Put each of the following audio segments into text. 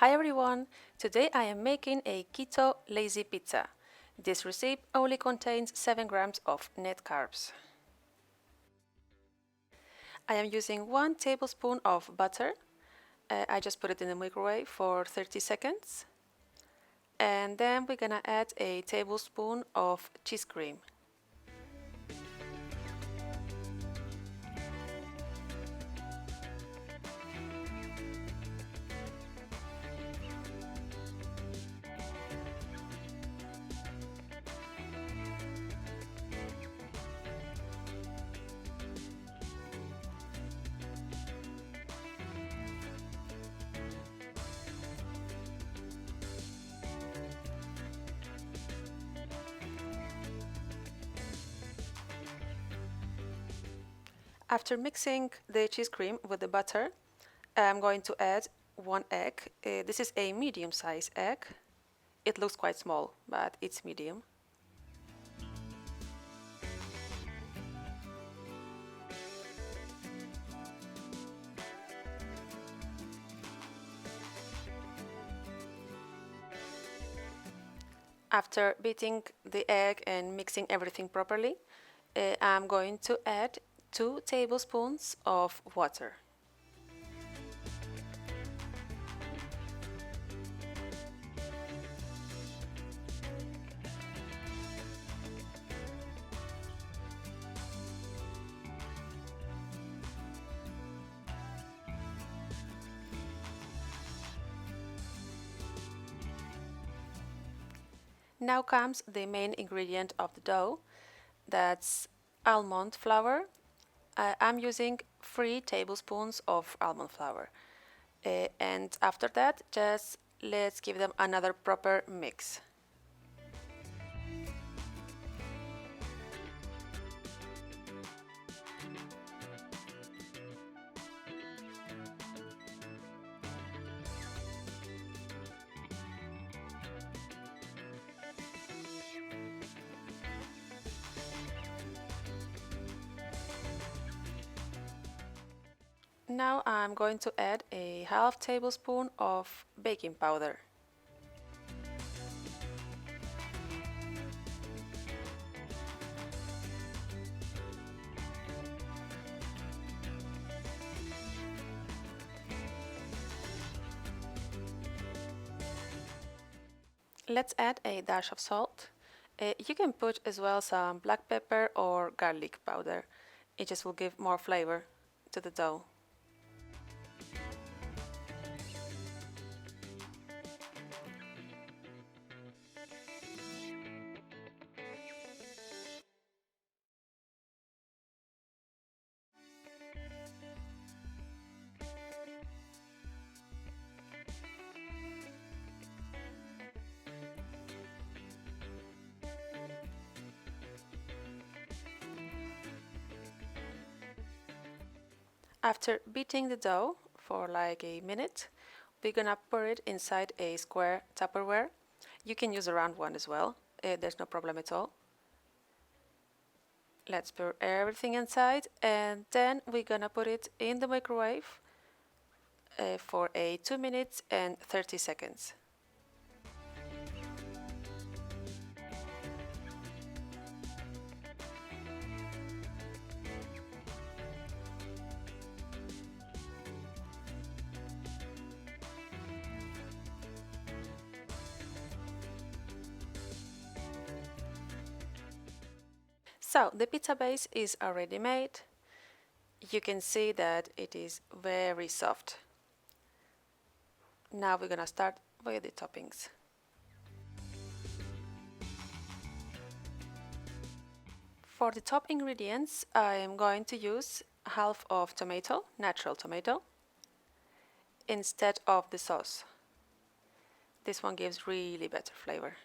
Hi everyone! Today I am making a keto lazy pizza. This recipe only contains 7 grams of net carbs. I am using 1 tablespoon of butter. I just put it in the microwave for 30 seconds. And then we're gonna add a tablespoon of cheese cream. After mixing the cheese cream with the butter, I'm going to add 1 egg. This is a medium-sized egg. It looks quite small, but it's medium. After beating the egg and mixing everything properly, I'm going to add 2 tablespoons of water. Now comes the main ingredient of the dough. That's almond flour. I'm using 3 tablespoons of almond flour. And after that, just let's give them another proper mix. Now I'm going to add a half tablespoon of baking powder. Let's add a dash of salt. You can put as well some black pepper or garlic powder. It just will give more flavor to the dough. After beating the dough for like a minute, we're gonna pour it inside a square Tupperware. You can use a round one as well, there's no problem at all. Let's pour everything inside and then we're gonna put it in the microwave for 2 minutes and 30 seconds. So the pizza base is already made. You can see that it is very soft. Now we're gonna start with the toppings. For the top ingredients, I am going to use half of tomato, natural tomato, instead of the sauce. This one gives really better flavor.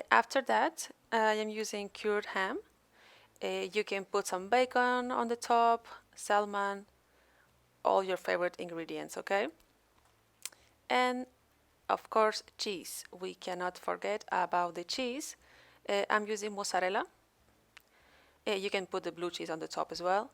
After that, I am using cured ham. You can put some bacon on the top, salmon, all your favorite ingredients, okay? And of course, cheese. We cannot forget about the cheese. I'm using mozzarella. You can put the blue cheese on the top as well.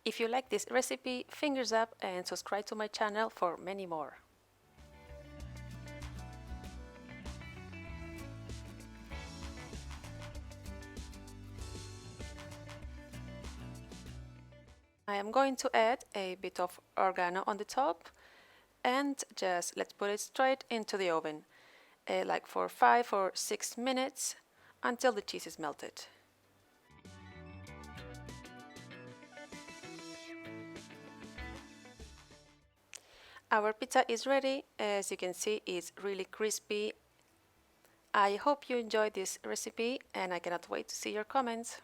If you like this recipe, fingers up and subscribe to my channel for many more. I am going to add a bit of oregano on the top and just let's put it straight into the oven, like for 5 or 6 minutes until the cheese is melted. Our pizza is ready. As you can see, it's really crispy. I hope you enjoyed this recipe and I cannot wait to see your comments.